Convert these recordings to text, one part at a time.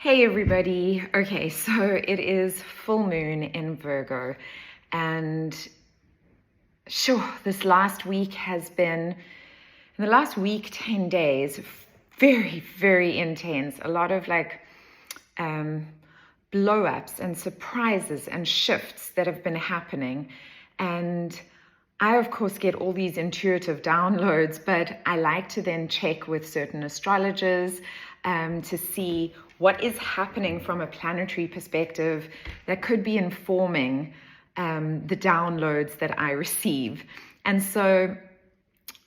Hey everybody. Okay, so it is full moon in Virgo, and sure, this last week has been, in the last week, 10 days, very, very intense. A lot of blow ups and surprises and shifts that have been happening. And I, of course, get all these intuitive downloads, but I like to then check with certain astrologers to see what is happening from a planetary perspective that could be informing the downloads that I receive. And so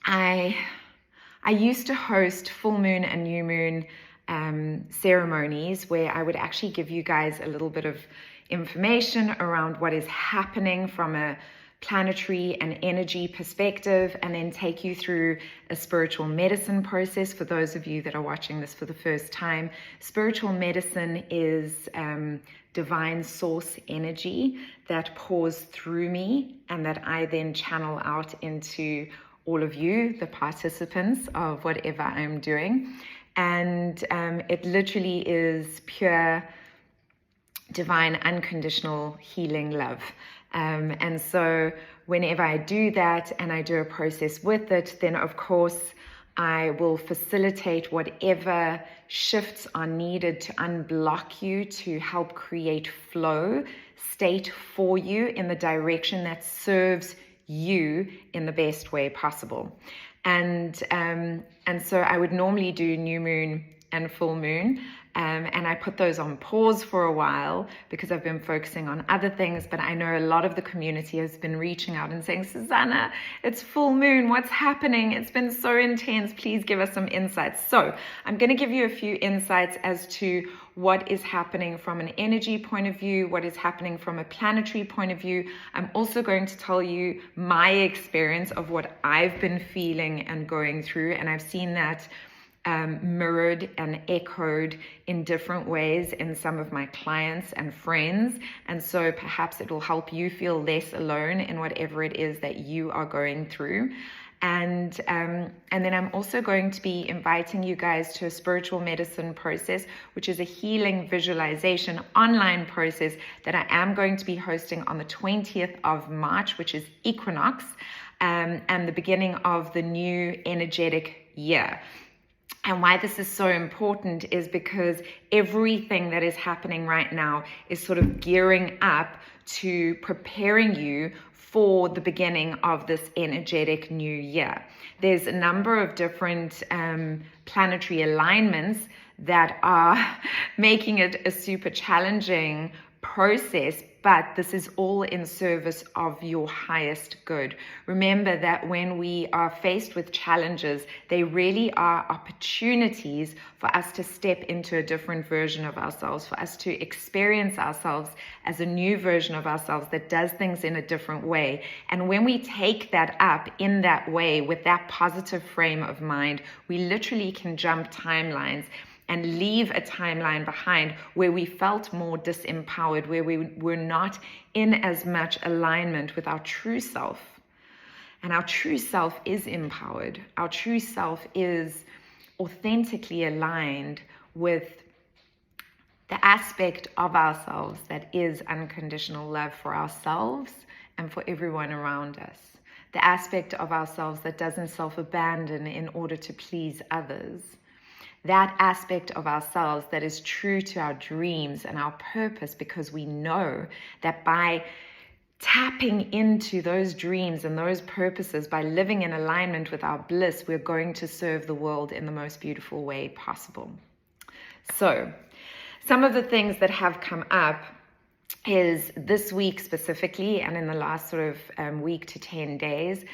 I used to host full moon and new moon ceremonies where I would actually give you guys a little bit of information around what is happening from a planetary and energy perspective, and then take you through a spiritual medicine process. For those of you that are watching this for the first time, spiritual medicine is divine source energy that pours through me and that I then channel out into all of you, the participants of whatever I'm doing. And it literally is pure, divine, unconditional healing love. And so whenever I do that and I do a process with it, then of course I will facilitate whatever shifts are needed to unblock you, to help create flow state for you in the direction that serves you in the best way possible. And so I would normally do new moon and full moon, and I put those on pause for a while because I've been focusing on other things. But I know a lot of the community has been reaching out and saying, Susanna, it's full moon, what's happening? It's been so intense, please give us some insights. So I'm going to give you a few insights as to what is happening from an energy point of view, what is happening from a planetary point of view. I'm also going to tell you my experience of what I've been feeling and going through, and I've seen that mirrored and echoed in different ways in some of my clients and friends. And so perhaps it will help you feel less alone in whatever it is that you are going through. And then I'm also going to be inviting you guys to a spiritual medicine process, which is a healing visualization online process that I am going to be hosting on the 20th of March, which is equinox, and the beginning of the new energetic year. And why this is so important is because everything that is happening right now is sort of gearing up to preparing you for the beginning of this energetic new year. There's a number of different planetary alignments that are making it a super challenging process, but this is all in service of your highest good. Remember that when we are faced with challenges, they really are opportunities for us to step into a different version of ourselves, for us to experience ourselves as a new version of ourselves that does things in a different way. And when we take that up in that way, with that positive frame of mind, we literally can jump timelines and leave a timeline behind where we felt more disempowered, where we were not in as much alignment with our true self. And our true self is empowered. Our true self is authentically aligned with the aspect of ourselves that is unconditional love for ourselves and for everyone around us. The aspect of ourselves that doesn't self-abandon in order to please others. That aspect of ourselves that is true to our dreams and our purpose, because we know that by tapping into those dreams and those purposes, by living in alignment with our bliss, we're going to serve the world in the most beautiful way possible. So, some of the things that have come up is this week specifically, and in the last sort of week to 10 days,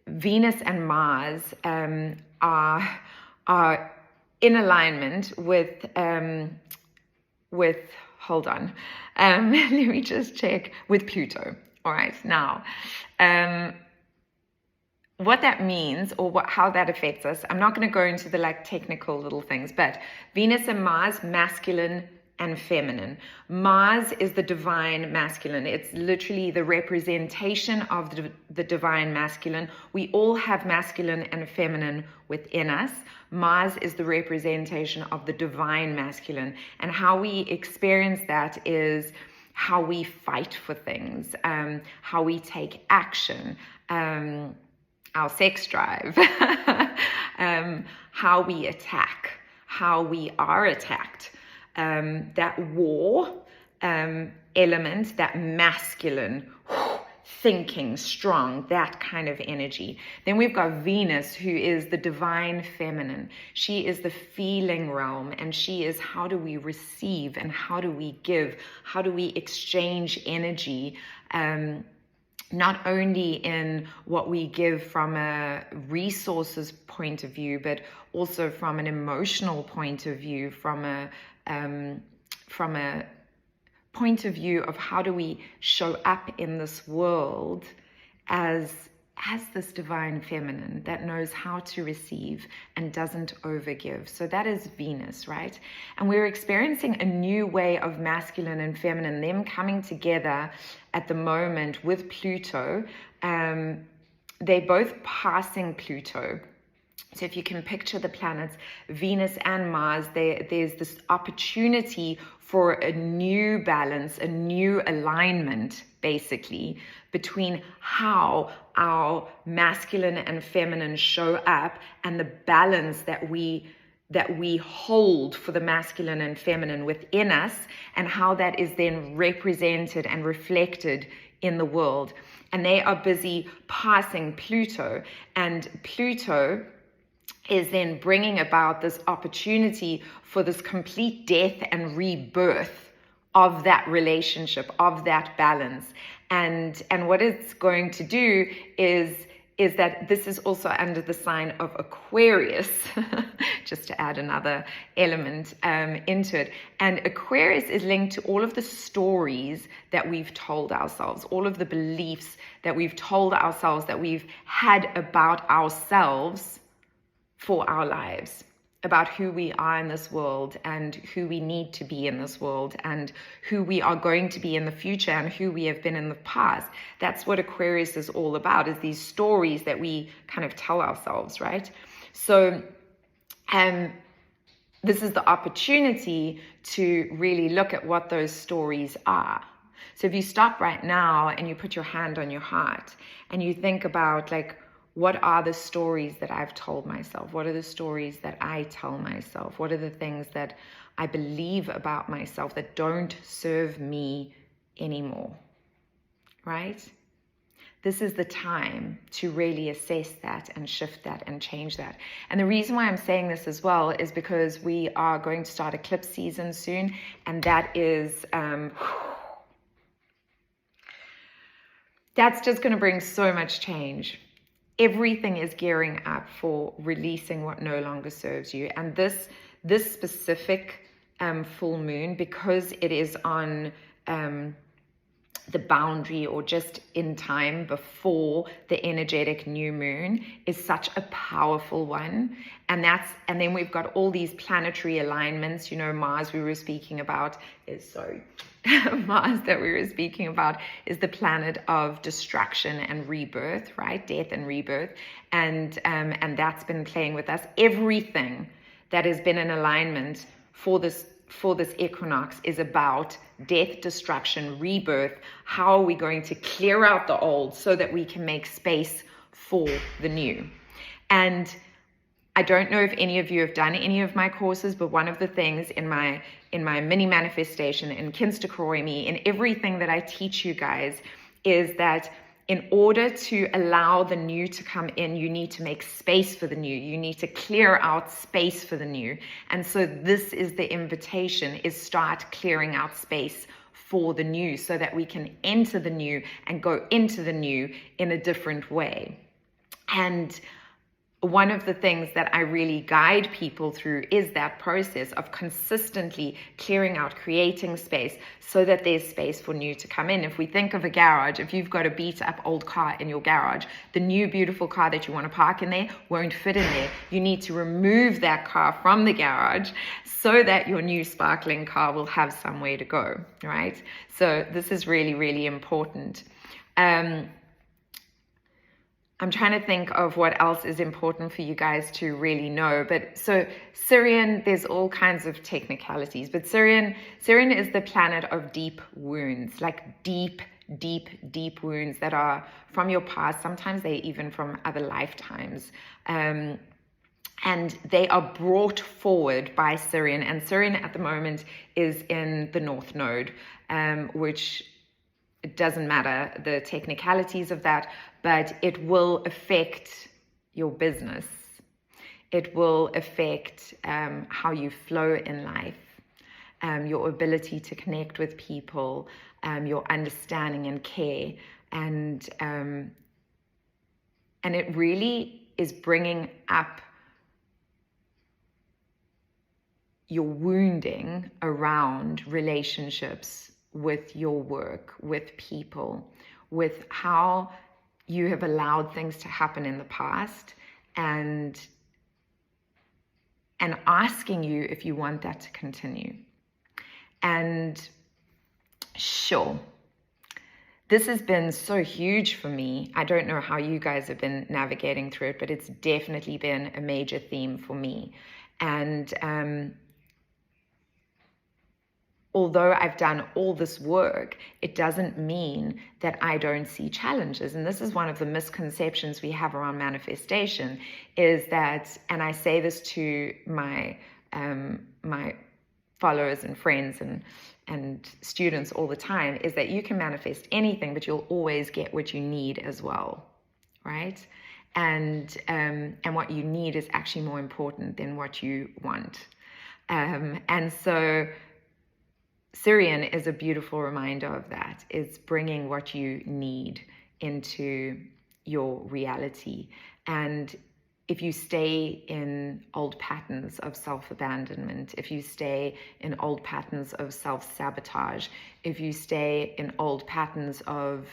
Venus and Mars are in alignment with hold on, let me just check, with Pluto. All right, now, what that means, or how that affects us, I'm not going to go into the technical little things, but Venus and Mars, masculine and feminine. Mars is the divine masculine. It's literally the representation of the divine masculine. We all have masculine and feminine within us. Mars is the representation of the divine masculine. And how we experience that is how we fight for things, how we take action, our sex drive, how we attack, how we are attacked. That war element, that masculine, thinking, strong, that kind of energy. Then we've got Venus, who is the divine feminine. She is the feeling realm, and she is how do we receive and how do we give? How do we exchange energy? Not only in what we give from a resources point of view, but also from an emotional point of view, from a point of view of how do we show up in this world as this divine feminine that knows how to receive and doesn't overgive. So that is Venus, right? And we're experiencing a new way of masculine and feminine, them coming together at the moment with Pluto. They're both passing Pluto. So if you can picture the planets, Venus and Mars, there's this opportunity for a new balance, a new alignment, basically, between how our masculine and feminine show up and the balance that we hold for the masculine and feminine within us, and how that is then represented and reflected in the world. And they are busy passing Pluto, and Pluto is then bringing about this opportunity for this complete death and rebirth of that relationship, of that balance. And what it's going to do is that this is also under the sign of Aquarius, just to add another element into it. And Aquarius is linked to all of the stories that we've told ourselves, all of the beliefs that we've told ourselves, that we've had about ourselves for our lives, about who we are in this world and who we need to be in this world and who we are going to be in the future and who we have been in the past. That's what Aquarius is all about, is these stories that we kind of tell ourselves, right? So this is the opportunity to really look at what those stories are. So if you stop right now and you put your hand on your heart and you think about, like, what are the stories that I've told myself? What are the stories that I tell myself? What are the things that I believe about myself that don't serve me anymore, right? This is the time to really assess that and shift that and change that. And the reason why I'm saying this as well is because we are going to start eclipse season soon, and that is that's just going to bring so much change. Everything is gearing up for releasing what no longer serves you. And this specific full moon, because it is on the boundary or just in time before the energetic new moon, is such a powerful one. And then we've got all these planetary alignments. You know, Mars we were speaking about is Mars that we were speaking about is the planet of destruction and rebirth, right? Death and rebirth. And that's been playing with us. Everything that has been in alignment for this equinox is about death, destruction, rebirth. How are we going to clear out the old so that we can make space for the new? And I don't know if any of you have done any of my courses, but one of the things in my mini manifestation, in Kinstakroi, in everything that I teach you guys, is that in order to allow the new to come in, you need to make space for the new. You need to clear out space for the new. And so this is the invitation, is start clearing out space for the new so that we can enter the new and go into the new in a different way. And one of the things that I really guide people through is that process of consistently clearing out, creating space so that there's space for new to come in. If we think of a garage, if you've got a beat up old car in your garage, the new beautiful car that you want to park in there won't fit in there. You need to remove that car from the garage so that your new sparkling car will have somewhere to go, right? So this is really, really important. I'm trying to think of what else is important for you guys to really know. But so Sirian, there's all kinds of technicalities, but Sirian is the planet of deep wounds, like deep wounds that are from your past. Sometimes they're even from other lifetimes. And they are brought forward by Sirian. And Sirian at the moment is in the North Node, which it doesn't matter the technicalities of that, but it will affect your business. It will affect how you flow in life, your ability to connect with people, your understanding and care. And it really is bringing up your wounding around relationships, with your work, with people, with how you have allowed things to happen in the past, and asking you if you want that to continue. And sure, this has been so huge for me. I don't know how you guys have been navigating through it, but it's definitely been a major theme for me. And although I've done all this work, it doesn't mean that I don't see challenges. And this is one of the misconceptions we have around manifestation, is that, and I say this to my my followers and friends and students all the time, is that you can manifest anything, but you'll always get what you need as well, right? And what you need is actually more important than what you want. And so Sirian is a beautiful reminder of that. It's bringing what you need into your reality. And if you stay in old patterns of self-abandonment, if you stay in old patterns of self-sabotage, if you stay in old patterns of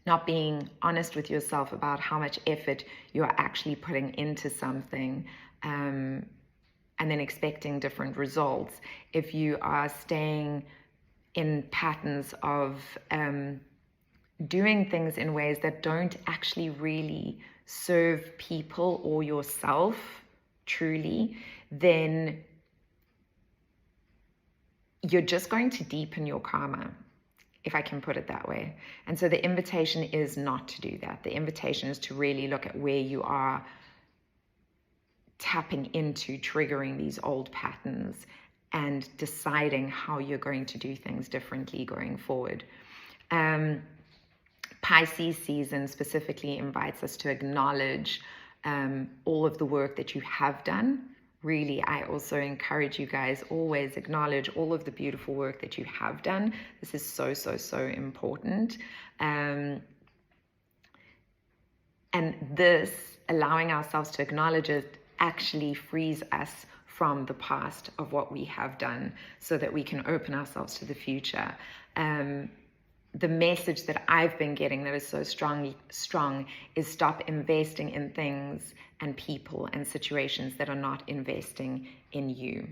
not being honest with yourself about how much effort you're actually putting into something, and then expecting different results, if you are staying in patterns of doing things in ways that don't actually really serve people or yourself truly, then you're just going to deepen your karma, if I can put it that way. And so the invitation is not to do that. The invitation is to really look at where you are tapping into triggering these old patterns and deciding how you're going to do things differently going forward. Pisces season specifically invites us to acknowledge all of the work that you have done. Really, I also encourage you guys, always acknowledge all of the beautiful work that you have done. This is so, so, so important. And this, allowing ourselves to acknowledge it, actually frees us from the past of what we have done so that we can open ourselves to the future. The message that I've been getting that is so strong is stop investing in things and people and situations that are not investing in you.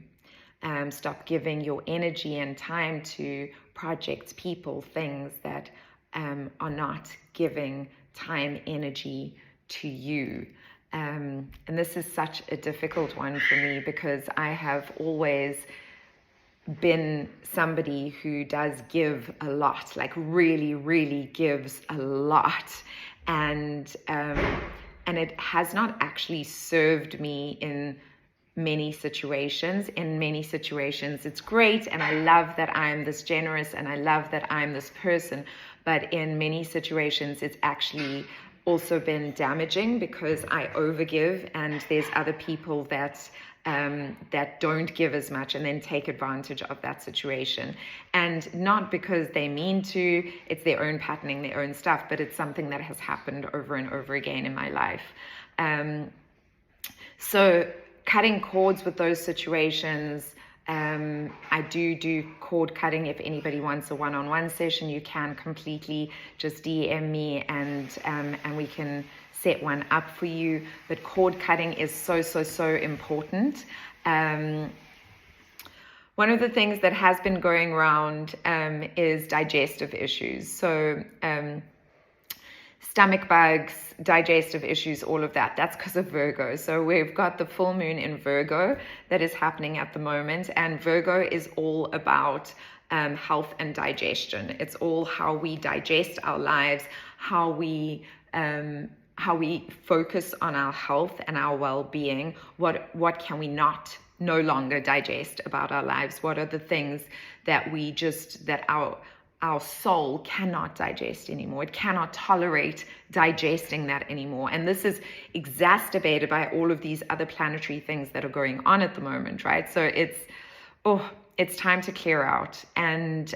Stop giving your energy and time to projects, people, things that are not giving time, energy to you. And this is such a difficult one for me because I have always been somebody who does give a lot, like really, really gives a lot. And it has not actually served me in many situations. In many situations, it's great. And I love that I'm this generous and I love that I'm this person. But in many situations, it's actually also been damaging because I overgive and there's other people that that don't give as much and then take advantage of that situation. And not because they mean to, it's their own patterning, their own stuff, but it's something that has happened over and over again in my life. So cutting cords with those situations, I do cord cutting. If anybody wants a one-on-one session, you can completely just DM me and we can set one up for you. But cord cutting is so important. One of the things that has been going around is digestive issues. So stomach bugs, digestive issues, all of that. That's because of Virgo. So we've got the full moon in Virgo that is happening at the moment. And Virgo is all about health and digestion. It's all how we digest our lives, how we focus on our health and our well-being. What can we no longer digest about our lives? What are the things that our soul cannot digest anymore? It cannot tolerate digesting that anymore. And this is exacerbated by all of these other planetary things that are going on at the moment, right? So it's time to clear out. And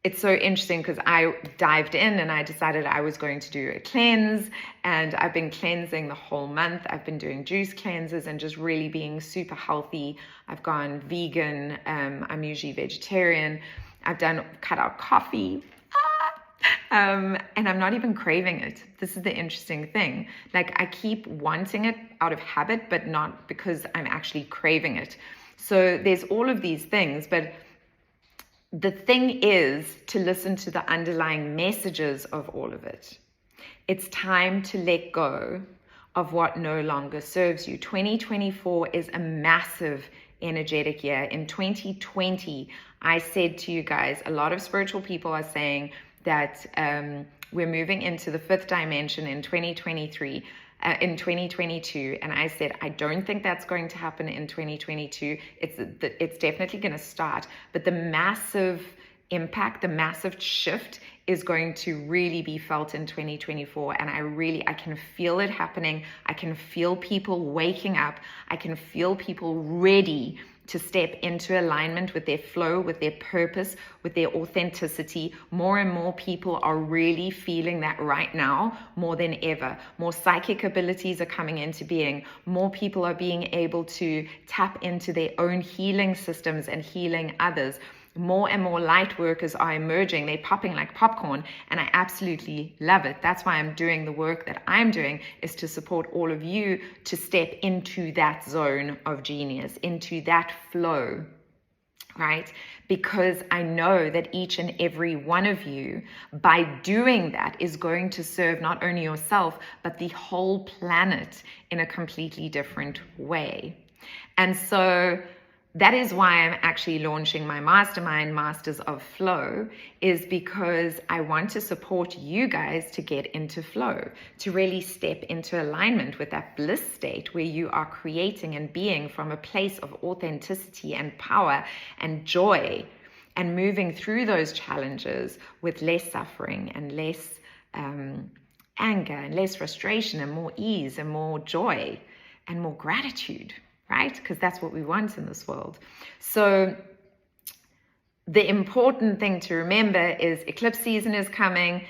it's so interesting because I dived in and I decided I was going to do a cleanse, and I've been cleansing the whole month. I've been doing juice cleanses and just really being super healthy. I've gone vegan. I'm usually vegetarian. I've cut out coffee. And I'm not even craving it. This is the interesting thing. Like, I keep wanting it out of habit, but not because I'm actually craving it. So there's all of these things, but the thing is to listen to the underlying messages of all of it. It's time to let go of what no longer serves you. 2024 is a massive energetic year. In 2020, I said to you guys, a lot of spiritual people are saying that we're moving into the fifth dimension in 2023. In 2022, and I said I don't think that's going to happen in 2022. It's definitely going to start, but the massive impact, the massive shift is going to really be felt in 2024. And I can feel it happening. I can feel people waking up. I can feel people ready to step into alignment with their flow, with their purpose, with their authenticity. More and more people are really feeling that right now more than ever. More psychic abilities are coming into being. More people are being able to tap into their own healing systems and healing others. More and more light workers are emerging. They're popping like popcorn, and I absolutely love it. That's why I'm doing the work that I'm doing, is to support all of you to step into that zone of genius, into that flow, right? Because I know that each and every one of you, by doing that, is going to serve not only yourself, but the whole planet in a completely different way. And so that is why I'm actually launching my mastermind, Masters of Flow, is because I want to support you guys to get into flow, to really step into alignment with that bliss state where you are creating and being from a place of authenticity and power and joy, and moving through those challenges with less suffering and less anger and less frustration and more ease and more joy and more gratitude. Right? Because that's what we want in this world. So the important thing to remember is eclipse season is coming.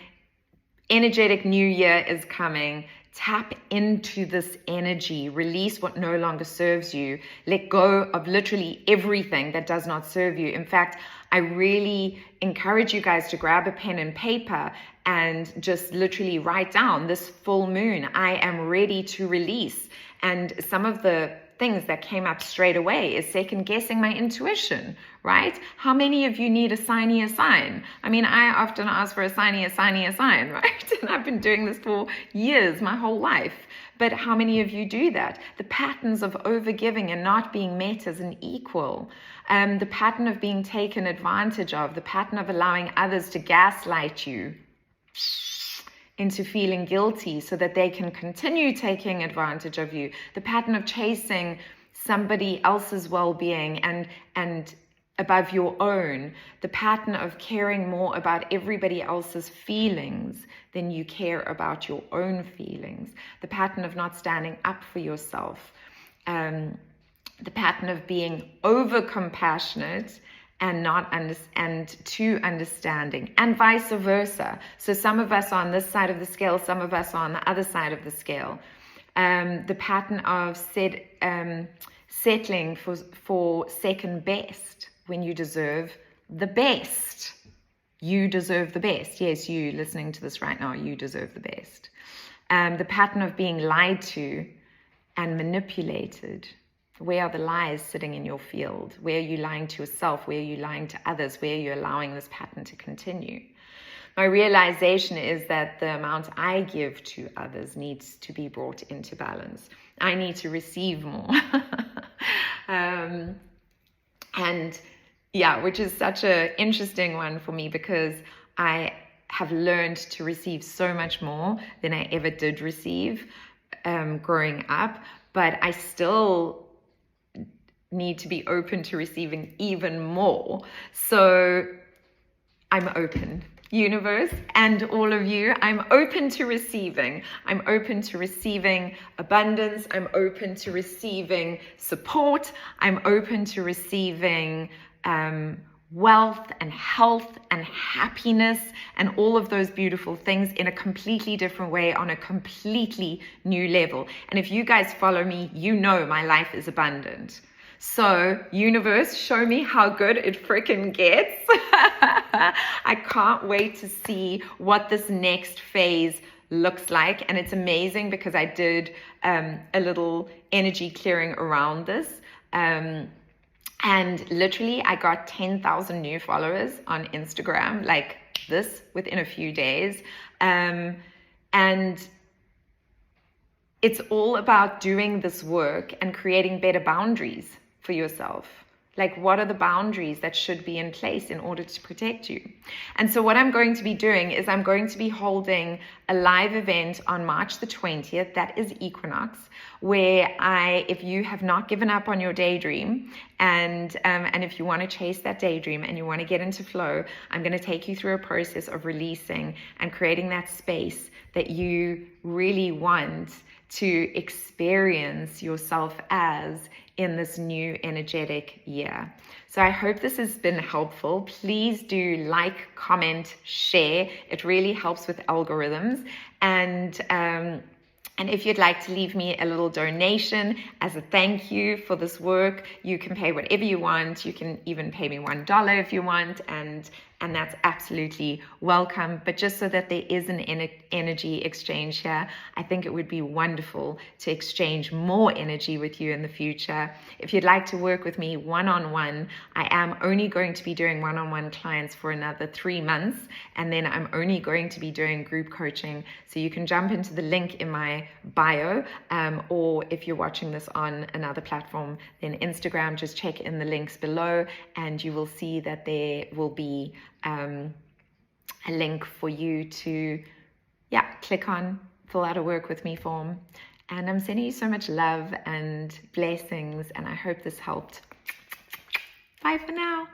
Energetic new year is coming. Tap into this energy. Release what no longer serves you. Let go of literally everything that does not serve you. In fact, I really encourage you guys to grab a pen and paper and just literally write down this full moon. I am ready to release. And some of the things that came up straight away is second guessing my intuition, right? How many of you need a signy sign? I mean, I often ask for a signy sign, right? And I've been doing this for years, my whole life. But how many of you do that? The patterns of overgiving and not being met as an equal, the pattern of being taken advantage of, the pattern of allowing others to gaslight you into feeling guilty so that they can continue taking advantage of you, the pattern of chasing somebody else's well-being and above your own, the pattern of caring more about everybody else's feelings than you care about your own feelings, the pattern of not standing up for yourself, the pattern of being over compassionate and too understanding, and vice versa. So some of us are on this side of the scale, some of us are on the other side of the scale. The pattern of settling for second best when you deserve the best. You deserve the best. Yes, you listening to this right now, you deserve the best. The pattern of being lied to and manipulated. Where are the lies sitting in your field? Where are you lying to yourself? Where are you lying to others? Where are you allowing this pattern to continue? My realization is that the amount I give to others needs to be brought into balance. I need to receive more. And yeah, which is such an interesting one for me, because I have learned to receive so much more than I ever did receive growing up, but I still need to be open to receiving even more. So I'm open, universe, and all of you. I'm open to receiving. I'm open to receiving abundance. I'm open to receiving support. I'm open to receiving wealth and health and happiness and all of those beautiful things in a completely different way, on a completely new level. And if you guys follow me, you know my life is abundant. So universe, show me how good it freaking gets. I can't wait to see what this next phase looks like. And it's amazing because I did a little energy clearing around this. And literally I got 10,000 new followers on Instagram like this within a few days. And it's all about doing this work and creating better boundaries for yourself. Like, what are the boundaries that should be in place in order to protect you? And so what I'm going to be doing is I'm going to be holding a live event on March the 20th. That is equinox, where if you have not given up on your daydream, and if you want to chase that daydream and you want to get into flow, I'm going to take you through a process of releasing and creating that space that you really want to experience yourself as in this new energetic year. So I hope this has been helpful. Please do like, comment, share. It really helps with algorithms. And if you'd like to leave me a little donation as a thank you for this work, you can pay whatever you want. You can even pay me $1 if you want, and that's absolutely welcome. But just so that there is an energy exchange here, I think it would be wonderful to exchange more energy with you in the future. If you'd like to work with me one-on-one, I am only going to be doing one-on-one clients for another 3 months, and then I'm only going to be doing group coaching. So you can jump into the link in my bio, or if you're watching this on another platform, then Instagram, just check in the links below and you will see that there will be a link for you to click on, fill out a work with me form. And I'm sending you so much love and blessings, and I hope this helped. Bye for now.